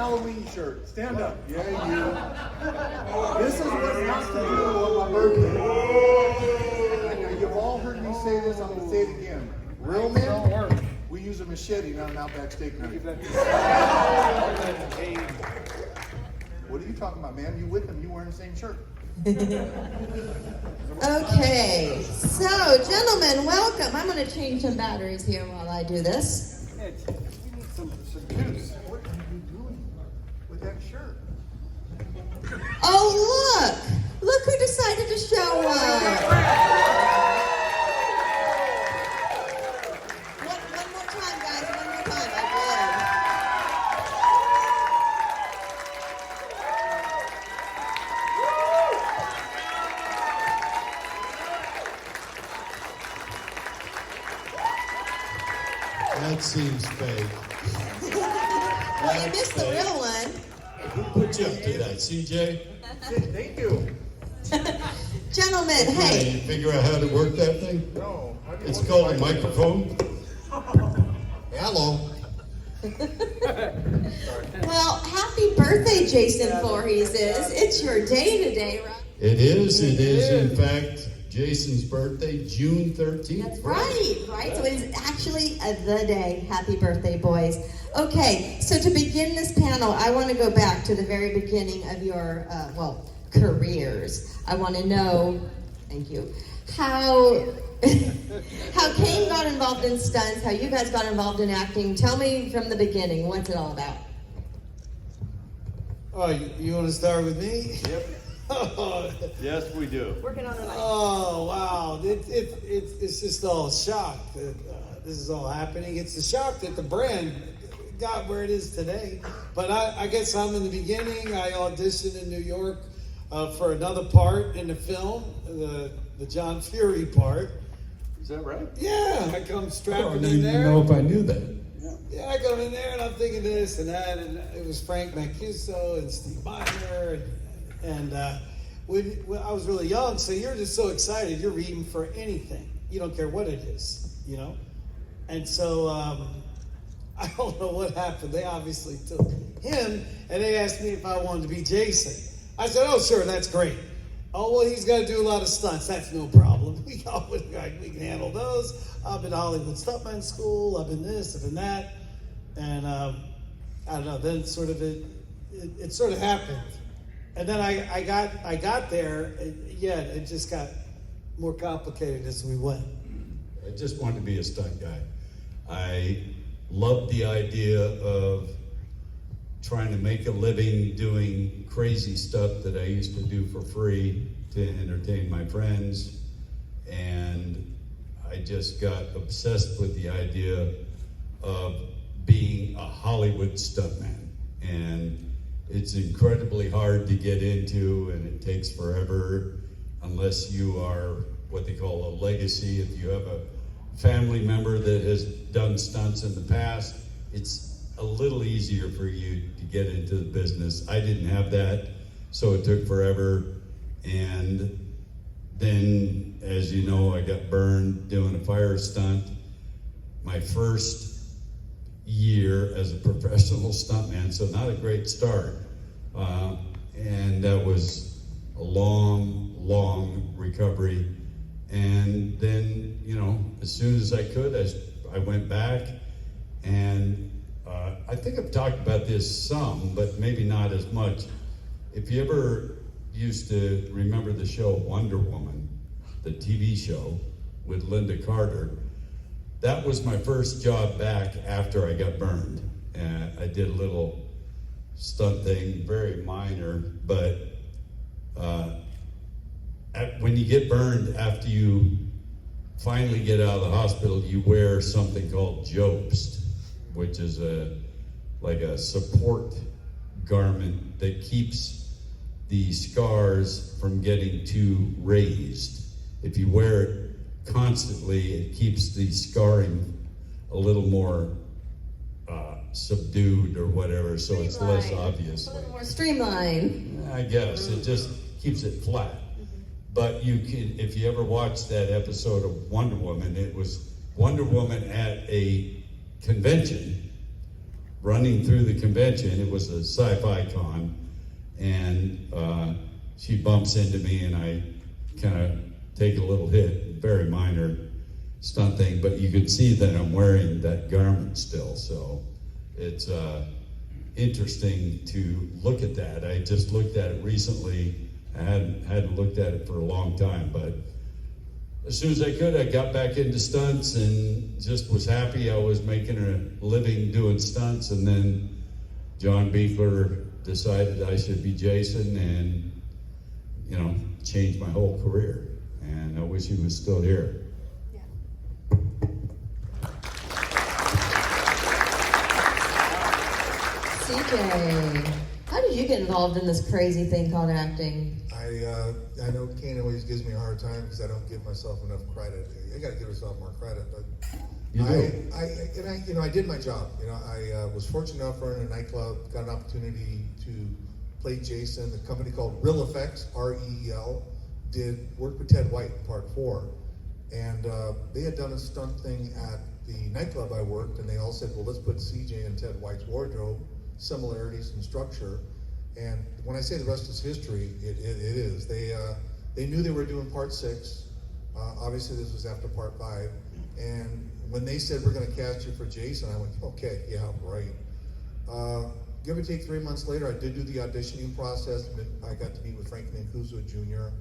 Halloween shirt. Stand up. Yeah, you. This is what not to do on my birthday. Now, you've all heard me say this. I'm going to say it again. Real men, we use a machete, not an Outback steak knife. What are you talking about, man? You with him? You wearing the same shirt? Okay, so gentlemen, welcome. I'm going to change some batteries here while I do this. Yeah, you need some juice. What are you doing with that shirt? Oh, look who decided to show up. One more time, guys, one more time. I beg. That seems fake. Well, you missed the real one. Who put you up to that, CJ? Thank you. Gentlemen, Did hey. you figure out how to work that thing? No. How do you It's work called the a microphone. Hello. Well, happy birthday, Jason Voorhees. It's your day today, right? It is in fact Jason's birthday, June 13th. That's right. So it is actually the day. Happy birthday, boys. Okay, so to begin this panel, I want to go back to the very beginning of your, careers. I want to know, thank you, how Kane got involved in stunts, how you guys got involved in acting. Tell me from the beginning, what's it all about? Oh, you want to start with me? Yep. Yes, we do. Working on the mic. Oh, wow. It's just all shock that this is all happening. It's a shock that the brand got where it is today. But I guess I'm in the beginning. I auditioned in New York for another part in the film, the John Fury part. Is that right? Yeah, I come strapping I in didn't there. even know if I knew that. Yeah, I come in there and I'm thinking this and that, and it was Frank Mancuso and Steve Miner, and when I was really young, so you're just so excited, you're reading for anything. You don't care what it is, you know? And so, I don't know what happened. They obviously took him, and they asked me if I wanted to be Jason. I said, oh, sure, that's great. Oh, well, he's got to do a lot of stunts. That's no problem. We can handle those. I've been to Hollywood Stuntman School. I've been this, I've been that. And I don't know, then sort of it sort of happened. And then I got there, and yeah, it just got more complicated as we went. I just wanted to be a stunt guy. I loved the idea of trying to make a living doing crazy stuff that I used to do for free to entertain my friends. And I just got obsessed with the idea of being a Hollywood stuntman. And it's incredibly hard to get into, and it takes forever unless you are what they call a legacy. If you have a family member that has done stunts in the past, it's a little easier for you to get into the business. I didn't have that, so it took forever. And then, as you know, I got burned doing a fire stunt. My first year as a professional stuntman, so not a great start. And that was a long recovery. And then, you know, as soon as I could, I went back. And I think I've talked about this some, but maybe not as much. If you ever used to remember the show Wonder Woman, the TV show with Linda Carter, that was my first job back after I got burned. I did a little stunt thing, very minor, but when you get burned after you finally get out of the hospital, you wear something called jobst, which is like a support garment that keeps the scars from getting too raised. If you wear it constantly, it keeps the scarring a little more subdued or whatever, so it's less obvious. A little more streamlined. I guess it just keeps it flat. But you can, if you ever watched that episode of Wonder Woman, it was Wonder Woman at a convention running through the convention. It was a sci-fi con, and she bumps into me, and I kind of take a little hit, very minor stunt thing, but you could see that I'm wearing that garment still, so it's interesting to look at that. I just looked at it recently. I hadn't looked at it for a long time, but as soon as I could, I got back into stunts and just was happy I was making a living doing stunts. And then John Beekler decided I should be Jason, and changed my whole career. And I wish he was still here. CJ, how did you get involved in this crazy thing called acting? I know Kane always gives me a hard time because I don't give myself enough credit. I got to give myself more credit, but You do. I did my job. I was fortunate enough to run in a nightclub, got an opportunity to play Jason. The company called Real Effects, REEL, worked with Ted White in part 4, and they had done a stunt thing at the nightclub I worked, and they all said, well, let's put CJ and Ted White's wardrobe, similarities in structure. And when I say the rest is history, it is. They knew they were doing part 6. Obviously, this was after part 5. And when they said, we're going to cast you for Jason, I went, okay, yeah, right. Give or take 3 months later, I did do the auditioning process. I got to meet with Frank Mancuso Jr.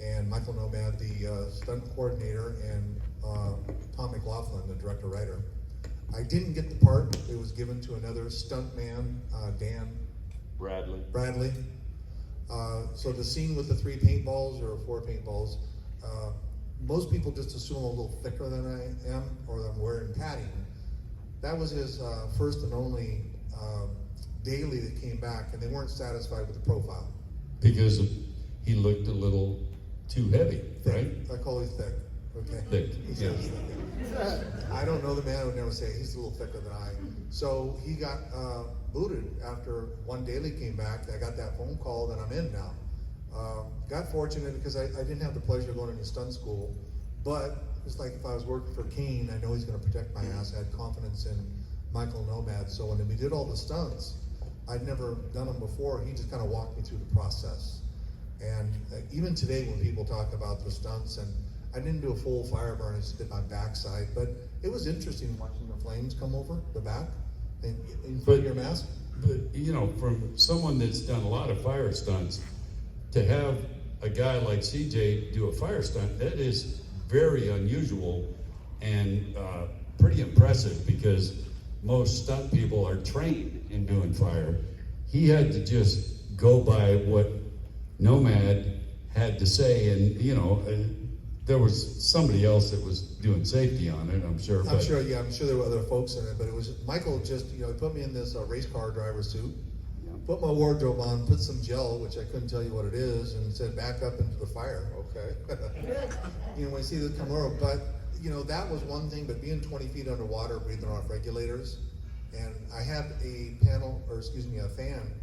and Michael Nomad, the stunt coordinator, and Tom McLaughlin, the director-writer. I didn't get the part. It was given to another stunt man, Dan Bradley. So the scene with the 3 paintballs or 4 paintballs, most people just assume I'm a little thicker than I am, or that I'm wearing padding. That was his first and only daily that came back, and they weren't satisfied with the profile. Because he looked a little too heavy, right? I call him thick. Okay. Thick, He yeah. says thick. I don't know the man. I would never say he's a little thicker than I. So he got booted after one daily came back. I got that phone call that I'm in now. Got fortunate because I didn't have the pleasure of going to stunt school, but it's like if I was working for Kane, I know he's going to protect my ass. I had confidence in Michael Nomad. So when we did all the stunts, I'd never done them before. He just kind of walked me through the process. And even today when people talk about the stunts, and I didn't do a full fire burn, I just did my backside, but it was interesting watching the flames come over the back and in front of your mask. But, from someone that's done a lot of fire stunts, to have a guy like CJ do a fire stunt, that is very unusual and pretty impressive, because most stunt people are trained in doing fire. He had to just go by what Nomad had to say, and there was somebody else that was doing safety on it, I'm sure. I'm sure there were other folks in it, but it was Michael just, he put me in this race car driver suit, put my wardrobe on, put some gel, which I couldn't tell you what it is, and said back up into the fire. Okay. When you see this come over, but that was one thing, but being 20 feet underwater, breathing off regulators, and I had a fan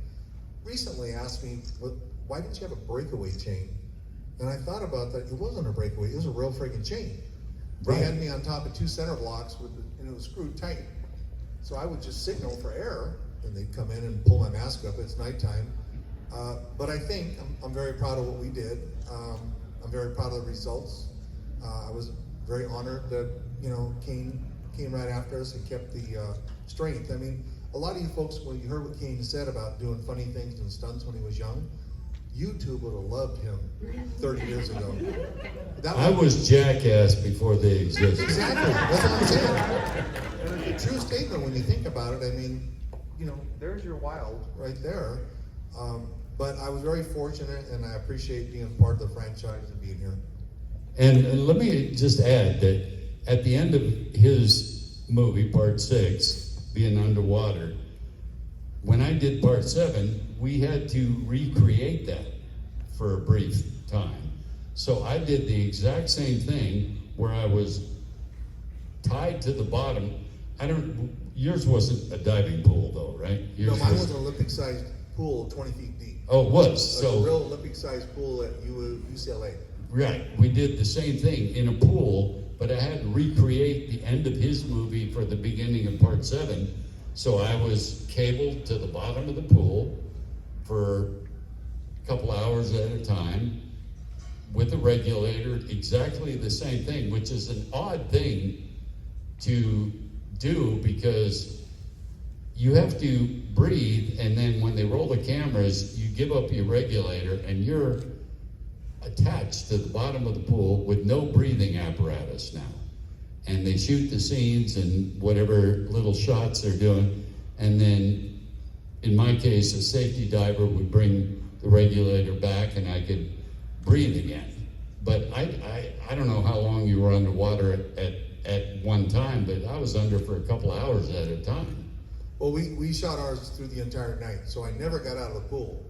recently asked me, why didn't you have a breakaway chain? And I thought about that. It wasn't a breakaway. It was a real freaking chain. They had me on top of 2 center blocks and it was screwed tight. So I would just signal for air, and they'd come in and pull my mask up. It's nighttime. But I think I'm very proud of what we did. I'm very proud of the results. I was very honored that Kane came right after us and kept the strength. I mean, a lot of you folks, when you heard what Kane said about doing funny things and stunts when he was young, YouTube would have loved him 30 years ago. I was Jackass before they existed. Exactly, that's what I'm saying. And it's a true statement when you think about it. I mean, there's your wild right there. But I was very fortunate, and I appreciate being part of the franchise and being here. And let me just add that at the end of his movie, part 6, being underwater, when I did part 7, we had to recreate that for a brief time. So I did the exact same thing where I was tied to the bottom. Yours wasn't a diving pool though, right? No, mine was an Olympic-sized pool, 20 feet deep. Oh, it was? So a real Olympic-sized pool at UCLA. Right, we did the same thing in a pool, but I had to recreate the end of his movie for the beginning of part 7. So I was cabled to the bottom of the pool for a couple hours at a time with a regulator, exactly the same thing, which is an odd thing to do because you have to breathe, and then when they roll the cameras, you give up your regulator and you're attached to the bottom of the pool with no breathing apparatus now. And they shoot the scenes and whatever little shots they're doing, and then in my case, a safety diver would bring the regulator back and I could breathe again. But I don't know how long you were underwater at one time, but I was under for a couple hours at a time. Well, we shot ours through the entire night, so I never got out of the pool.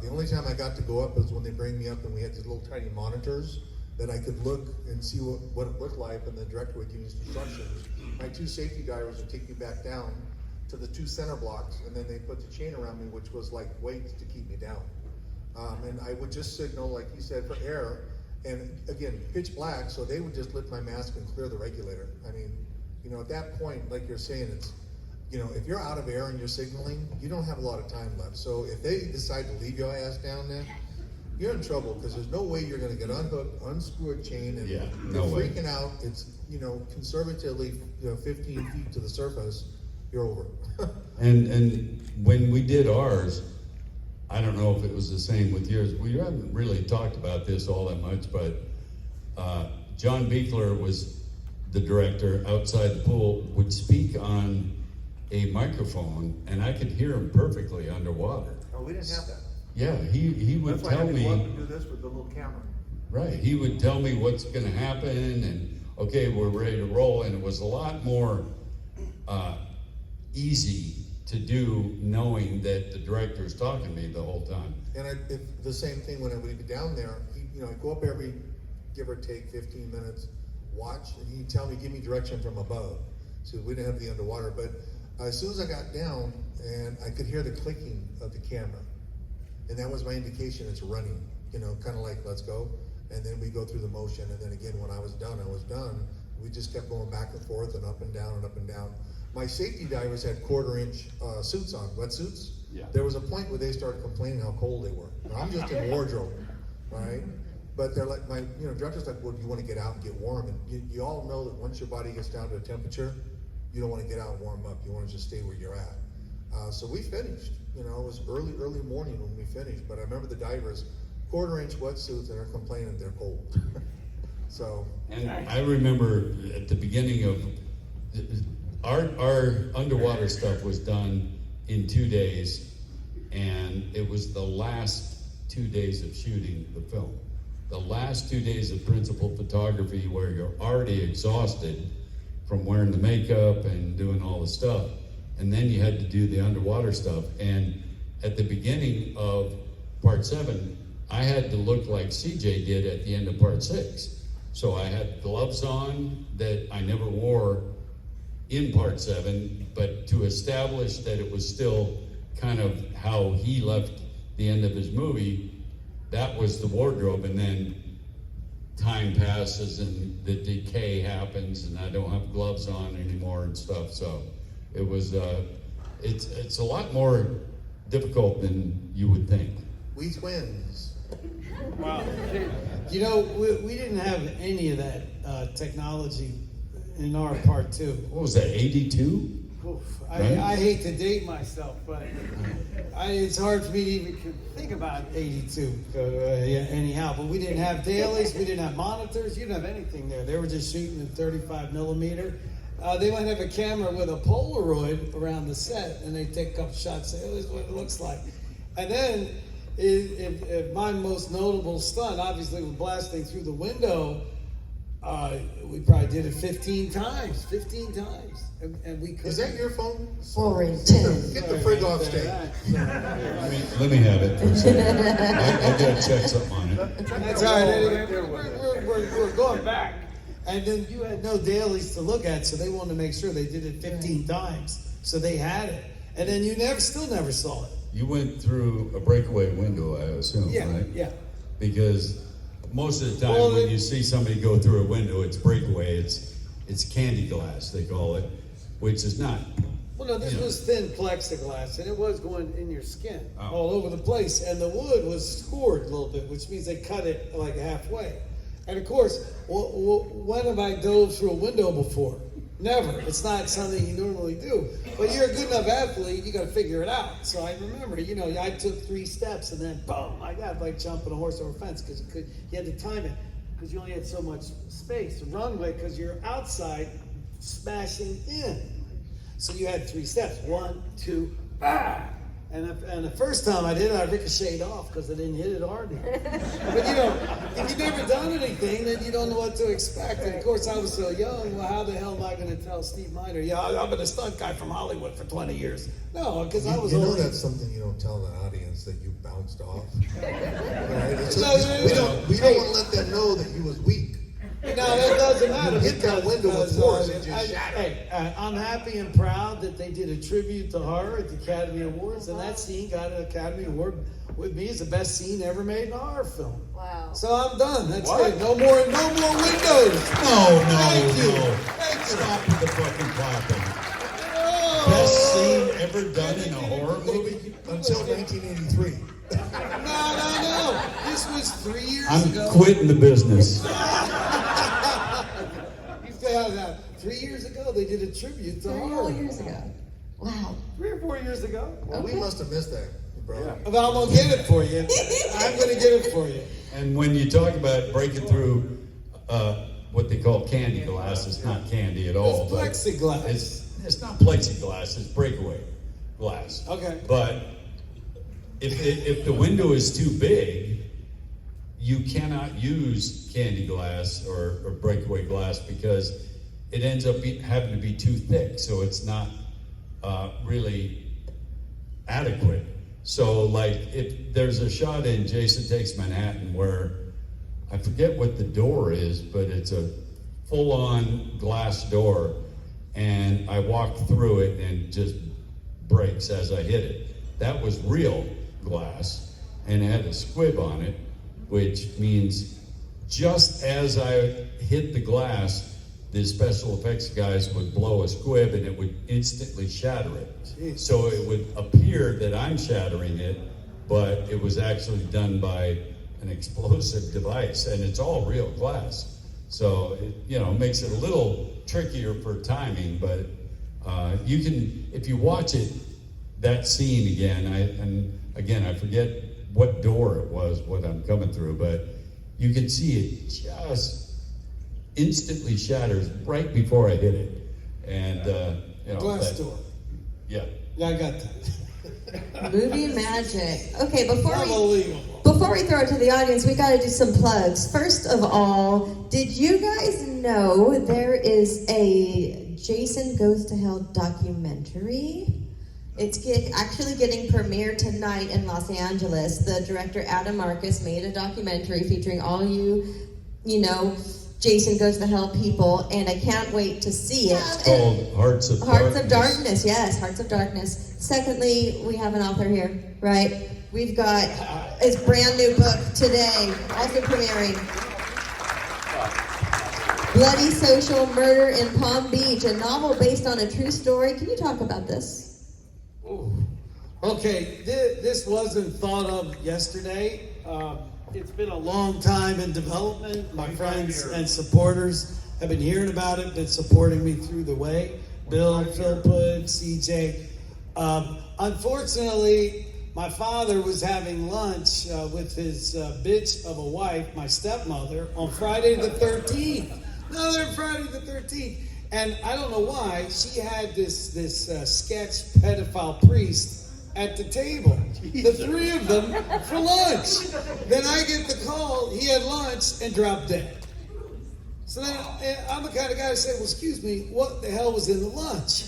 The only time I got to go up was when they bring me up and we had these little tiny monitors that I could look and see what it looked like, and the director would give me instructions. My two safety divers would take me back down to the two center blocks, and then they put the chain around me, which was like weights to keep me down. And I would just signal, like you said, for air, and again, pitch black, so they would just lift my mask and clear the regulator. I mean, you know, at that point, like you're saying, it's, you know, if you're out of air and you're signaling, you don't have a lot of time left. So if they decide to leave your ass down there, you're in trouble, because there's no way you're going to get unhooked, unscrew a chain, and Yeah, you're no way. freaking out. It's, you know, conservatively, 15 feet to the surface, you're over. And when we did ours, I don't know if it was the same with yours. We haven't really talked about this all that much, but John Beekler was the director outside the pool, would speak on a microphone, and I could hear him perfectly underwater. Oh, we didn't have that. Yeah, he would That's why I tell had to go up me, and do this with the little camera. right, he would tell me what's gonna happen, and okay, we're ready to roll, and it was a lot more easy to do knowing that the director's talking to me the whole time. And if the same thing when I would be down there, I'd go up every, give or take 15 minutes, watch, and he'd tell me, give me direction from above. So we didn't have the underwater, but as soon as I got down, and I could hear the clicking of the camera, and that was my indication it's running, kind of like, let's go. And then we go through the motion, and then again, when I was done, I was done. We just kept going back and forth and up and down and up and down. My safety divers had 1/4-inch suits on, wetsuits. Yeah. There was a point where they started complaining how cold they were. Now, I'm just in wardrobe, right? But they're like, my director's like, well, do you want to get out and get warm? And you all know that once your body gets down to a temperature, you don't want to get out and warm up. You want to just stay where you're at. So we finished. It was early morning when we finished. But I remember the divers, 1/4-inch wetsuits, and they're complaining they're cold. So. And I remember at the beginning of, our underwater stuff was done in 2 days, and it was the last 2 days of shooting the film. The last 2 days of principal photography, where you're already exhausted from wearing the makeup and doing all the stuff, and then you had to do the underwater stuff. And at the beginning of part 7, I had to look like CJ did at the end of part 6. So I had gloves on that I never wore in part 7, but to establish that it was still kind of how he left the end of his movie, that was the wardrobe. And then time passes and the decay happens, and I don't have gloves on anymore and stuff. So it was, it's a lot more difficult than you would think. We twins. Wow. We didn't have any of that technology in our part 2. What was that, 82? I hate to date myself, but it's hard for me to even think about 82. Anyhow, but we didn't have dailies, we didn't have monitors, you didn't have anything there. They were just shooting in 35 millimeter. They might have a camera with a Polaroid around the set, and they take a couple shots. Say, oh, this is what it looks like. And then, if my most notable stunt, obviously, was blasting through the window. We probably did it 15 times, and we could. Is that your phone? Warrington. Get the frig off stage. Let me have it for a second. I gotta check something on it. That's all right. Anyway, we're going back. And then you had no dailies to look at, so they wanted to make sure they did it 15 times. So they had it. And then you still never saw it. You went through a breakaway window, I assume, Yeah, right? yeah. Because most of the time when you see somebody go through a window, it's breakaway. It's candy glass, they call it, which is not Well, no, this was thin plexiglass, and it was going in your skin Oh. all over the place. And the wood was scored a little bit, which means they cut it like halfway. And of course, when have I dove through a window before? Never. It's not something you normally do. But you're a good enough athlete, you got to figure it out. So I remember, I took 3 steps, and then boom, I got like jumping a horse over a fence because you had to time it because you only had so much space to run with because you're outside smashing in. So you had 3 steps. 1, 2, bah! And the first time I did it, I ricocheted off because I didn't hit it hard enough. But if you've never done anything, then you don't know what to expect. And of course, I was so young. Well, how the hell am I going to tell Steve Miner? Yeah, I've been a stunt guy from Hollywood for 20 years. No, because I was You know only. that's something you don't tell the audience that you bounced off. Right? No, We don't want to let them know that you was weak. No, that doesn't matter. You hit that window with force and just shattered. I'm happy and proud that they did a tribute to her at the Academy Awards, and that scene got an Academy Award with me as the best scene ever made in a horror film. Wow. So I'm done. That's it. No more windows. No. Thank you. Stop with the fucking clapping. Oh. Best scene ever done in a horror movie? Until 1983. No. This was 3 years I'm ago. quitting the business. You found out 3 years ago they did a tribute to 3 her. years ago. Wow. 3 or 4 years ago. Well, we must have missed that, bro. But I'm gonna get it for you. I'm gonna get it for you. And when you talk about breaking through what they call candy glass, it's not candy at all. It's but plexiglass. It's not plexiglass, it's breakaway glass. Okay. But if the window is too big, you cannot use candy glass or breakaway glass because it ends up having to be too thick, so it's not really adequate. So like if there's a shot in Jason Takes Manhattan where I forget what the door is, but it's a full-on glass door, and I walk through it and it just breaks as I hit it. That was real glass, and it had a squib on it, which means just as I hit the glass, the special effects guys would blow a squib and it would instantly shatter it. Jeez. So it would appear that I'm shattering it, but it was actually done by an explosive device, and it's all real glass. So it makes it a little trickier for timing, but you can, if you watch it, that scene again, I forget what door it was, what I'm coming through, but you can see it just instantly shatters right before I hit it. And, Glass door. Yeah. Yeah, I got that. Movie magic. Okay, before Unbelievable. we throw it to the audience, we got to do some plugs. First of all, did you guys know there is a Jason Goes to Hell documentary? It's actually getting premiered tonight in Los Angeles. The director Adam Marcus made a documentary featuring all you Jason Goes to Hell people, and I can't wait to see it. It's called Hearts of Hearts of Darkness, yes, Hearts of Darkness. Secondly, we have an author here, right? We've got his brand new book today, also premiering. Bloody Social Murder in Palm Beach, a novel based on a true story. Can you talk about this? Ooh. Okay, this wasn't thought of yesterday. It's been a long time in development. My friends and supporters have been hearing about it, been supporting me through the way. Bill, Philpott, CJ. Unfortunately, my father was having lunch with his bitch of a wife, my stepmother, on Friday the 13th. Another Friday the 13th. And I don't know why, she had this sketch pedophile priest at the table. The 3 of them for lunch. Then I get the call, he had lunch and dropped dead. So then I'm the kind of guy to say, well, excuse me, what the hell was in the lunch?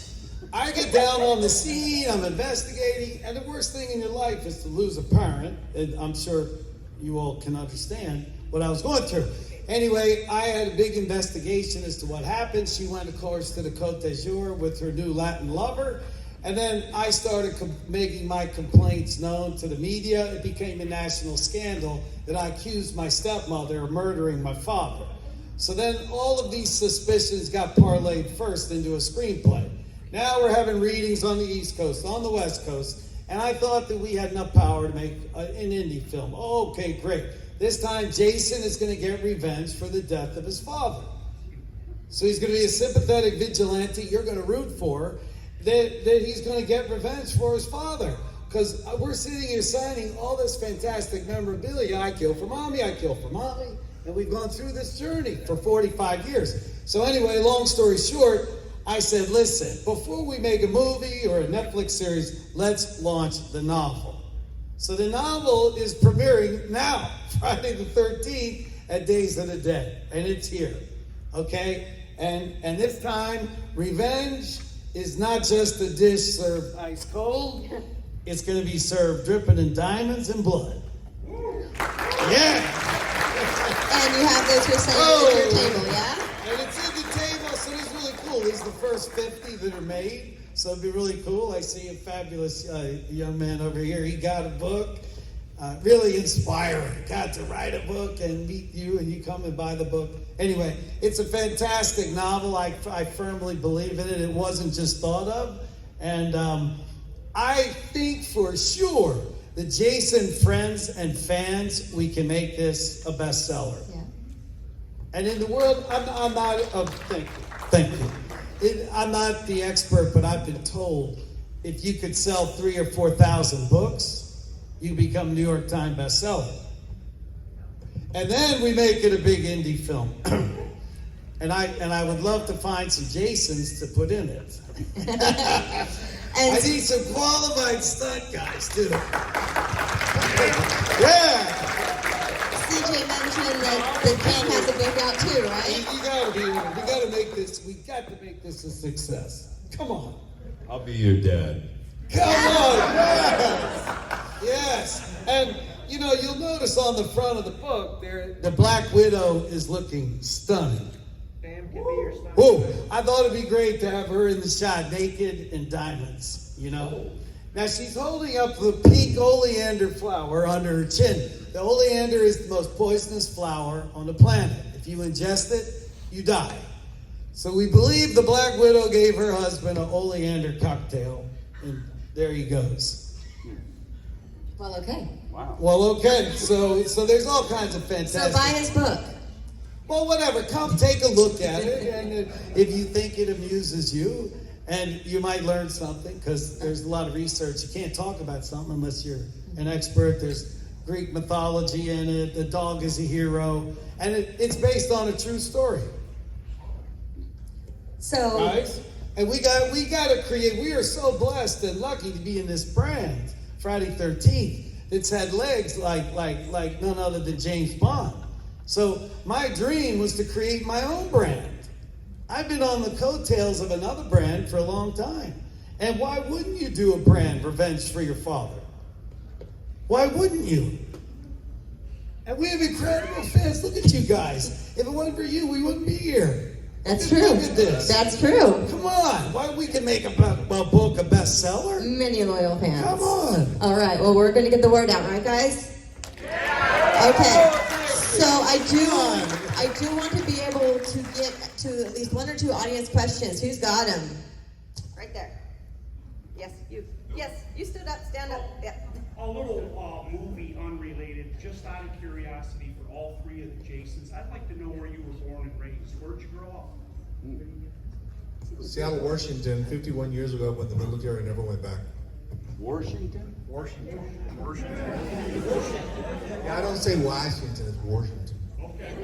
I get down on the scene, I'm investigating, and the worst thing in your life is to lose a parent, and I'm sure you all can understand what I was going through. Anyway, I had a big investigation as to what happened. She went, of course, to the Côte d'Azur with her new Latin lover. And then I started making my complaints known to the media. It became a national scandal that I accused my stepmother of murdering my father. So then all of these suspicions got parlayed first into a screenplay. Now we're having readings on the East Coast, on the West Coast, and I thought that we had enough power to make an indie film. Okay, great. This time Jason is going to get revenge for the death of his father. So he's going to be a sympathetic vigilante you're going to root for, that he's going to get revenge for his father. Because we're sitting here signing all this fantastic memorabilia. I kill for mommy, I kill for mommy. And we've gone through this journey for 45 years. So anyway, long story short, I said, listen, before we make a movie or a Netflix series, let's launch the novel. So the novel is premiering now, Friday the 13th at Days of the Dead. And it's here, okay? And this time, revenge is not just a dish served ice cold. It's going to be served dripping in diamonds and blood. Yeah. And you have those for sale at your table, yeah? And it's in the table, so it's really cool. These are the first 50 that are made, so it'd be really cool. I see a fabulous young man over here. He got a book, really inspiring. Got to write a book and meet you, and you come and buy the book. Anyway, it's a fantastic novel. I firmly believe in it. It wasn't just thought of. And I think for sure that Jason, friends, and fans, we can make this a bestseller. Yeah. And in the world, I'm not, thank you. I'm not the expert, but I've been told if you could sell 3,000 or 4,000 books, you become New York Times bestseller. And then we make it a big indie film. and I would love to find some Jasons to put in it. And I need some qualified stunt guys, too. Yeah. CJ mentioned that Kane has a book out too, right? You gotta be, we gotta make this, we got to make this a success. Come on. I'll be your dad. Come on, yes. And, you know, you'll notice on the front of the book, there, the Black Widow is looking stunning. Bam can be your son. Whoa, I thought it'd be great to have her in the shot, naked in diamonds, you know? Now she's holding up the pink oleander flower under her chin. The oleander is the most poisonous flower on the planet. If you ingest it, you die. So we believe the Black Widow gave her husband an oleander cocktail, and there he goes. Well, okay. Wow. Well, okay, so there's all kinds of So fantastic... buy his book. Well, whatever, come take a look at it, and if you think it amuses you, and you might learn something, because there's a lot of research. You can't talk about something unless you're an expert. There's Greek mythology in it. The dog is a hero, and it's based on a true story. So, Guys, and we got to create. We are so blessed and lucky to be in this brand, Friday 13th. It's had legs like none other than James Bond. So my dream was to create my own brand. I've been on the coattails of another brand for a long time. And why wouldn't you do a brand, Revenge for Your Father? Why wouldn't you? And we have incredible fans. Look at you guys. If it wasn't for you, we wouldn't be here. that's true. Look at this. That's true. Come on. Why we can make a book a bestseller? Many loyal fans. Come on. All right. Well, we're going to get the word out, right, guys? Okay. So I do want to be able to get to at least one or two audience questions. Who's got them? Right there. Yes, you. Yes, you stood up. Stand up. Yeah. A little movie unrelated, just out of curiosity for all three of the Jasons. I'd like to know where you were born and raised. Where'd you grow up? Seattle, Washington, 51 years ago when the military never went back. Washington? Yeah, I don't say Washington, it's Washington. Okay.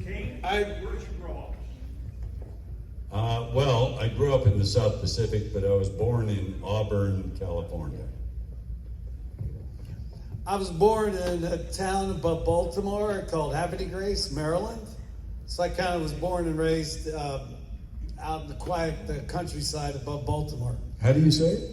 Kane, I- where'd you grow up? Well, I grew up in the South Pacific, but I was born in Auburn, California. I was born in a town above Baltimore called Haverty Grace, Maryland. So I kind of was born and raised out in the quiet countryside above Baltimore. How do you say it?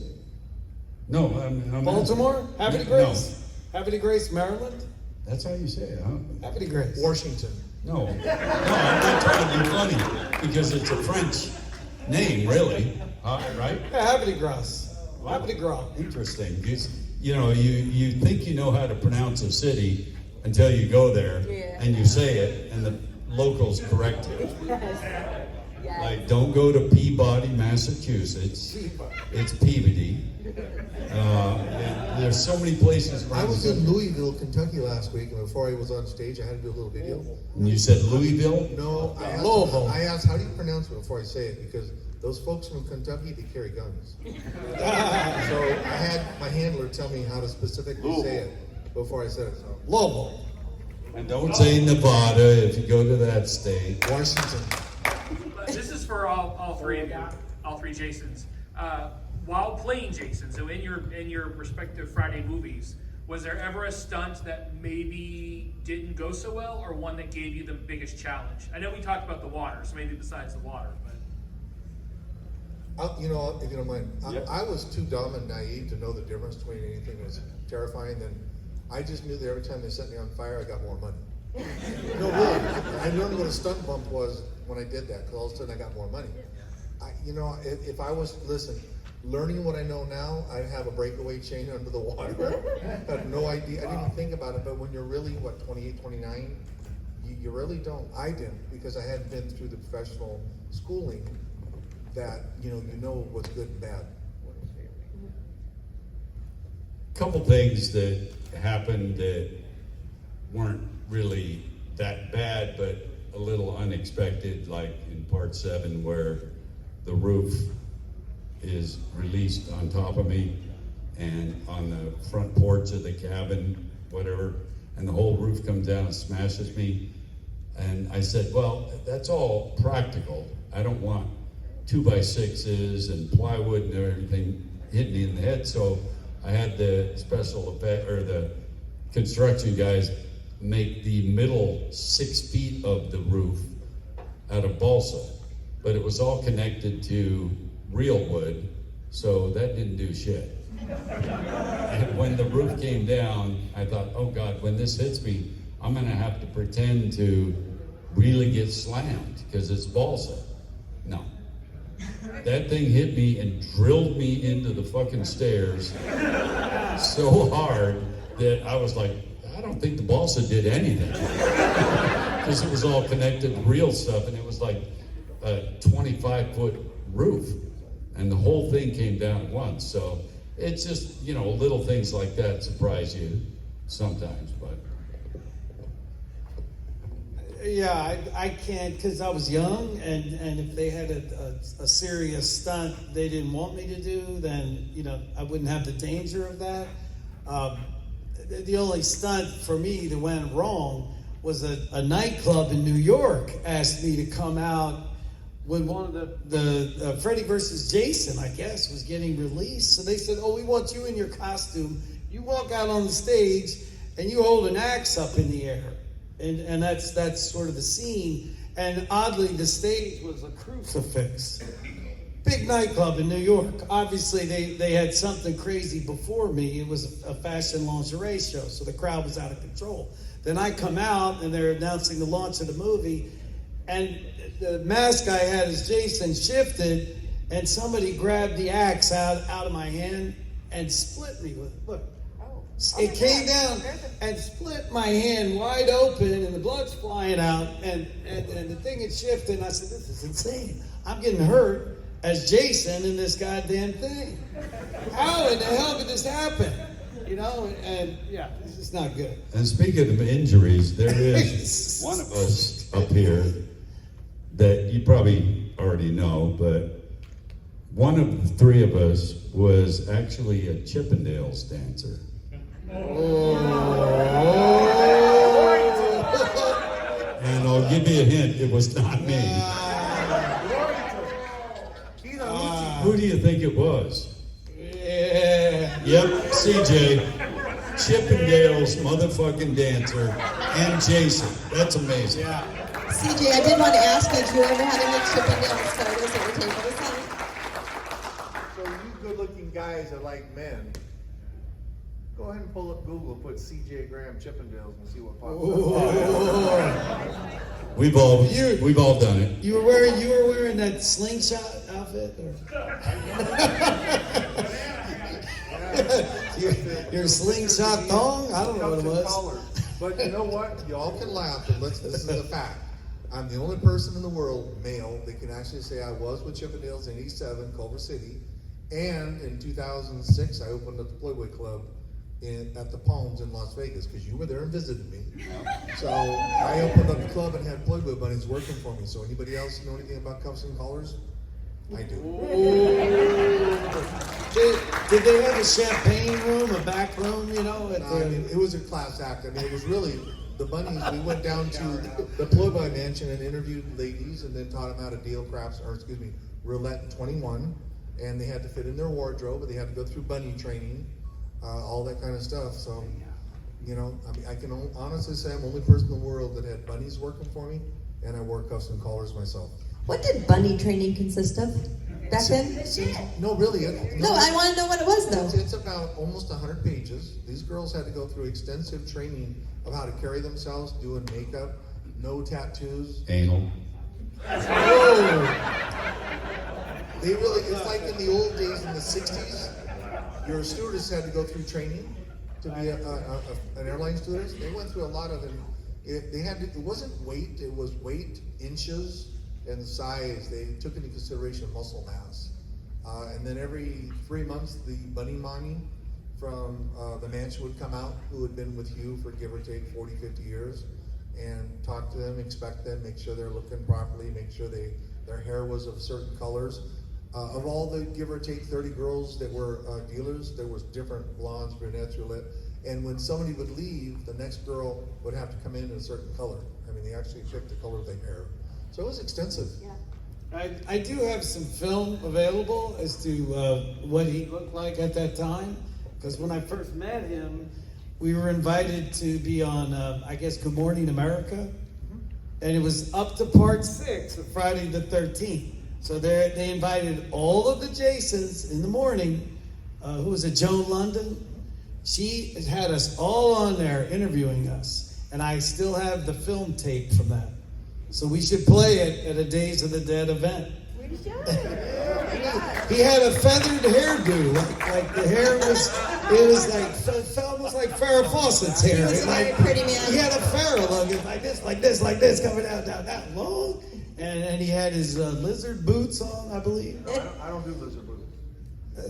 No, I'm Baltimore? Haverty No. Grace? Haverty Grace, Maryland? That's how you say it, huh? Haverty Grace. Washington. No, I'm not trying to be funny because it's a French name, really, right? Yeah, Haverty Grace. Haverty Grace. Interesting. You think you know how to pronounce a city until you go there and you say it, and the locals correct you. Like, don't go to Peabody, Massachusetts. It's Peabody. And there's so many places. I was in Louisville, Kentucky last week, and before I was on stage, I had to do a little video. And you said Louisville? No, Louisville. I asked, how do you pronounce it before I say it? Because those folks from Kentucky, they carry guns. So I had my handler tell me how to specifically say it before I said it. So. Louisville. And don't say Nevada if you go to that state. Washington. This is for all three of you, all three Jasons. While playing Jason, so in your respective Friday movies, was there ever a stunt that maybe didn't go so well, or one that gave you the biggest challenge? I know we talked about the water, so maybe besides the water, but. You know, if you don't mind, Yep. I was too dumb and naive to know the difference between anything that's terrifying. Then I just knew that every time they set me on fire, I got more money. No, really. I learned what a stunt bump was when I did that, because all of a sudden I got more money. If I was, learning what I know now, I'd have a breakaway chain under the water. I had no idea. I didn't even think about it. But when you're really, 28, 29, you really don't. I didn't, because I hadn't been through the professional schooling that, you know what's good and bad. Couple things that happened that weren't really that bad, but a little unexpected, like in part 7 where the roof is released on top of me and on the front porch of the cabin, whatever, and the whole roof comes down and smashes me. And I said, well, that's all practical. I don't want 2x6s and plywood and everything hitting me in the head. So I had the special effect, or the construction guys make the middle 6 feet of the roof out of balsa, but it was all connected to real wood, so that didn't do shit. And when the roof came down, I thought, oh God, when this hits me, I'm gonna have to pretend to really get slammed because it's balsa. No. That thing hit me and drilled me into the fucking stairs so hard that I was like, I don't think the balsa did anything. Because it was all connected to real stuff, and it was like a 25-foot roof. And the whole thing came down at once. So it's just, little things like that surprise you sometimes, but. Yeah, I can't, because I was young, and if they had a serious stunt they didn't want me to do, then, I wouldn't have the danger of that. The only stunt for me that went wrong was a nightclub in New York asked me to come out when one of the Freddy versus Jason, I guess, was getting released. So they said, oh, we want you in your costume. You walk out on the stage and you hold an axe up in the air. And that's sort of the scene. And oddly, the stage was a crucifix. Big nightclub in New York. Obviously, they had something crazy before me. It was a fashion lingerie show, so the crowd was out of control. Then I come out, and they're announcing the launch of the movie, and the mask I had as Jason shifted, and somebody grabbed the axe out of my hand and split me with it. Look. It came down and split my hand wide open, and the blood's flying out, and the thing had shifted, and I said, this is insane. I'm getting hurt as Jason in this goddamn thing. How in the hell did this happen? And yeah, this is not good. And speaking of injuries, there is one of us up here that you probably already know, but one of the three of us was actually a Chippendales dancer. And I'll give you a hint, it was not me. Who do you think it was? Yeah. Yep, CJ. Chippendales motherfucking dancer and Jason. That's amazing. Yeah. CJ, I did want to ask you, do you ever have any Chippendales photos at your table this time? So you good-looking guys are like men. Go ahead and pull up Google, put CJ Graham Chippendales, and see what pops up. We've all done it. You were wearing that slingshot outfit? Your slingshot thong? I don't know what it was. But you know what? Y'all can laugh, but this is a fact. I'm the only person in the world, male, that can actually say I was with Chippendales in '87, Culver City, and in 2006 I opened up the Playboy Club at the Palms in Las Vegas, because you were there and visited me. So I opened up the club and had Playboy bunnies working for me. So anybody else know anything about cuffs and collars? I do. Did they have a champagne room, a back room, you know? I mean, it was a class act. I mean, it was really the bunnies. We went down to the Playboy Mansion and interviewed ladies, and then taught them how to deal craps, or excuse me, roulette 21, and they had to fit in their wardrobe, but they had to go through bunny training, all that kind of stuff. So, you know, I mean, I can honestly say I'm the only person in the world that had bunnies working for me, and I wore cuffs and collars myself. What did bunny training consist of back then? No, really. No, I want to know what it was, though. It's about almost 100 pages. These girls had to go through extensive training of how to carry themselves, doing makeup, no tattoos. Anal. They really, it's like in the old days in the 60s, your stewardess had to go through training to be an airline stewardess. They went through a lot of it. It wasn't weight, it was weight, inches, and size. They took into consideration muscle mass. And then every 3 months, the bunny mommy from the mansion would come out, who had been with you for give or take 40, 50 years, and talk to them, inspect them, make sure they're looking properly, make sure their hair was of certain colors. Of all the give or take 30 girls that were dealers, there was different blondes, brunettes, roulette. And when somebody would leave, the next girl would have to come in a certain color. I mean, they actually picked the color of their hair. So it was extensive. Yeah. I do have some film available as to what he looked like at that time. Because when I first met him, we were invited to be on, I guess, Good Morning America. And it was up to part 6 of Friday the 13th. So they invited all of the Jasons in the morning. Who was it, Joan London? She had us all on there interviewing us. And I still have the film tape from that. So we should play it at a Days of the Dead event. We should. He had a feathered hairdo, like the hair was, it was like, felt almost like Farrah Fawcett's hair. He was a very pretty man. He had a Farrah look, like this, coming out that long. And he had his lizard boots on, I believe. I don't do lizard boots.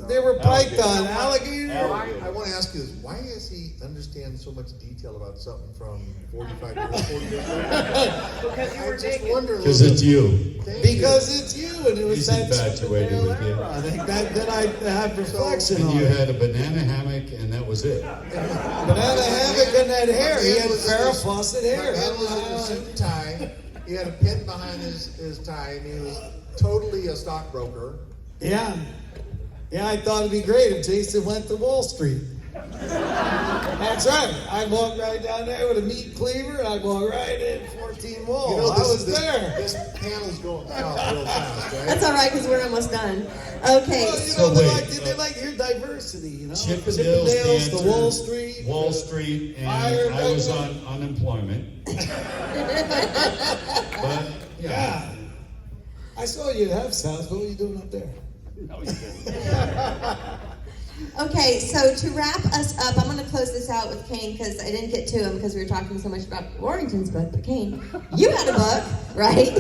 They were python, alligator. I want to ask you this: why does he understand so much detail about something from 45 years, 40 years ago? Because you were I just naked. wonder. Because it's you. Thank Because it's you, and it was He's that infatuated with you. I think that I have reflection And on. you it. had a banana hammock, and that was it. Banana hammock and that hair. He had Farrah Fawcett hair. My man was in a suit and tie. He had a pin behind his tie, and he was totally a stockbroker. Yeah. Yeah, I thought it'd be great if Jason went to Wall Street. That's right. I walked right down there with a meat cleaver, and I walked right in 14 walls. You know, I was there. This panel's going south real fast, right? That's all right, because we're almost done. Okay. Well, you So know, they wait, like your diversity, you know? Chippendales, to Wall Street. Wall Street, and Fire I was Baker. on unemployment. But, yeah. Yeah. I saw you at Hef's house. What were you doing up there? Okay, so to wrap us up, I'm going to close this out with Kane because I didn't get to him because we were talking so much about Warrington's book. But Kane, you had a book, right?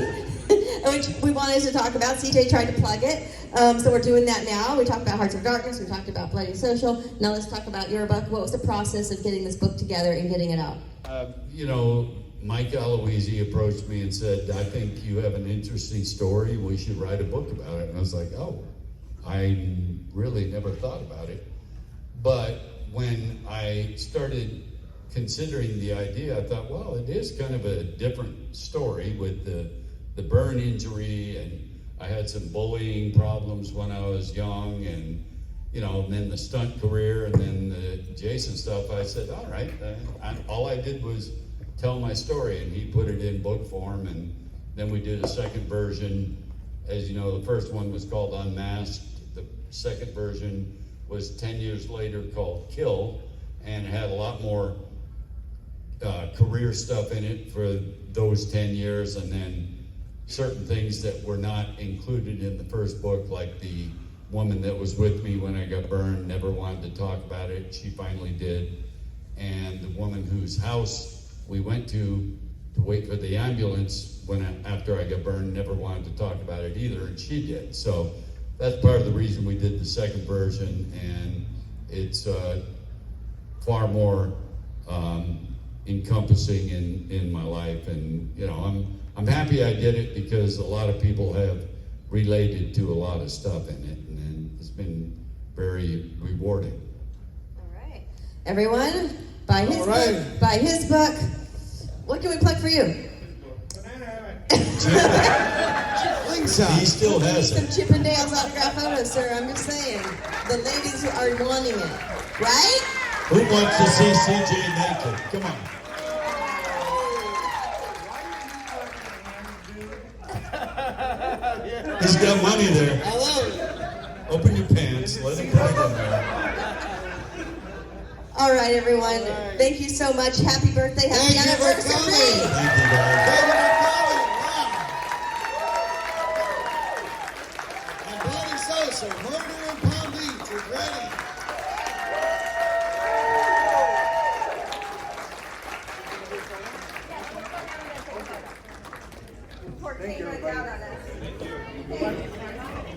Which we wanted to talk about. CJ tried to plug it. So we're doing that now. We talked about Hearts of Darkness. We talked about Bloody Social. Now let's talk about your book. What was the process of getting this book together and getting it out? You know, Mike Aloisi approached me and said, I think you have an interesting story. We should write a book about it. And I was like, oh, I really never thought about it. But when I started considering the idea, I thought, well, it is kind of a different story with the burn injury, and I had some bullying problems when I was young, and you know, and then the stunt career, and then the Jason stuff. I said, all right, all I did was tell my story, and he put it in book form, and then we did a second version. As you know, the first one was called Unmasked. The second version was 10 years later called Kill, and it had a lot more career stuff in it for those 10 years, and then certain things that were not included in the first book, like the woman that was with me when I got burned never wanted to talk about it. She finally did. And the woman whose house we went to to wait for the ambulance after I got burned, never wanted to talk about it either, and she did. So that's part of the reason we did the second version, and it's far more encompassing in my life. And you know, I'm happy I did it because a lot of people have related to a lot of stuff in it, and it's been very rewarding. All right. Everyone, buy his All right. book. Buy his book. What can we plug for you? Slingshot. He still has Some it. Chippendales autograph photos, sir. I'm just saying. The ladies are wanting it. Right? Who wants to see CJ naked? Come on. He's got money there. I love it. Open your pants. Let him put it in there. All right, everyone. Thank you so much. Happy birthday. Happy Thank you for anniversary. coming. Thank you, guys. Thank you for coming. Wow. And Bobby Sosa, Murder in Palm Beach is ready. Thank you, everybody.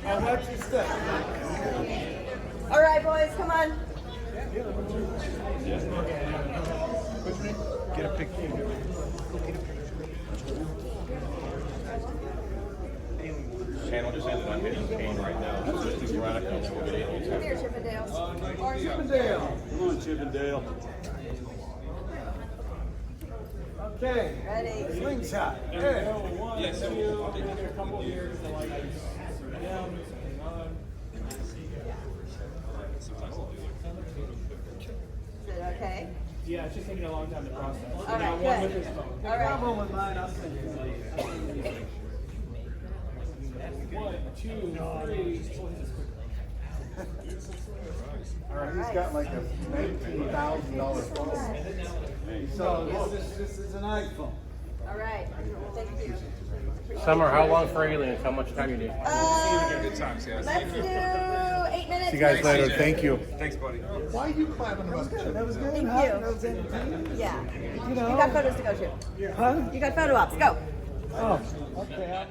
How much is that? All right, boys, come on. Get a picture. Channel just ended on Gillette and Kane right now. So just do Veronica and then we'll get Alien too. Here, Chippendales. Chippendale. Come on, Chippendale. Okay. Ready. Slingshot. Hey. Is it okay? Yeah, it's just taking a long time to process. All right, good. All right. Come on with mine. I'll send you. 1, 2, 3. All right, he's got like a $19,000 phone. So this is an iPhone. All right. Thank you. Summer, how long for aliens? How much time you need? Let's do 8 minutes. See you guys later. Thank you. Why are you clapping about the That was good. Thank Huh? you. That was entertaining. Yeah. You know. You got photos to go to. Huh? You got photo ops. Go. Oh, okay.